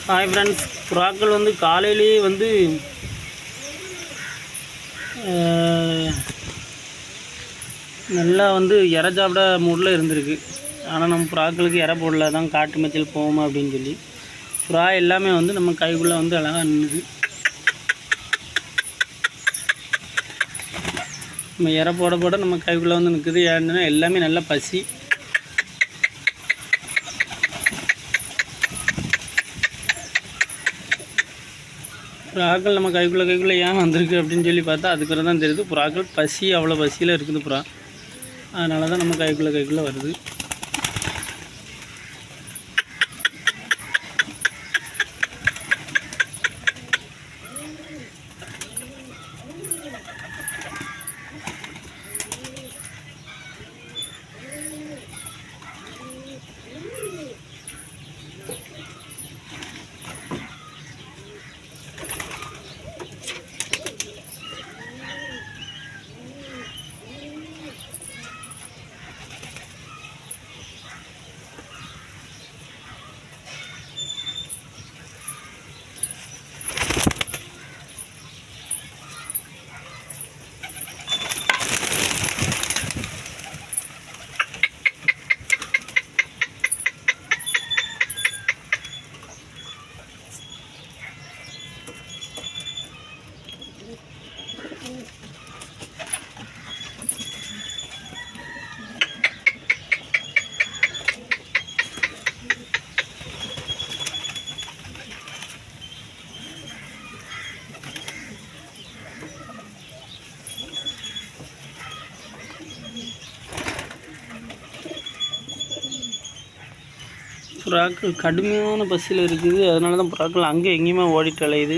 Hi friends, புறாக்கள் வந்து காலையிலேயே வந்து நல்லா வந்து இறை சாப்பிட மூடில் இருந்திருக்கு. ஆனால் நம்ம புறாக்களுக்கு இறை போடல தான் காட்டு மேய்ச்சல் போவோமா அப்படின்னு சொல்லி புறா எல்லாமே வந்து நம்ம கைக்குள்ளே வந்து அழகாக நின்றுது. நம்ம இறை போட போட நம்ம கைக்குள்ளே வந்து நிற்குது. ஏன்னா எல்லாமே நல்லா பசி. புறாக்கள் நம்ம கைக்குள்ளே ஏன் வந்திருக்கு அப்படின்னு சொல்லி பார்த்தா அதுக்கு தான் தெரியுது. புறாக்கள் பசி, அவ்வளோ பசியில் இருக்குது புறா. அதனால தான் நம்ம கைக்குள்ளே வருது. புறாக்கள் கடுமையான பசியில் இருக்குது. அதனால தான் புறாக்கள் அங்கே எங்கேயுமே ஓடிட்டு அலையுது.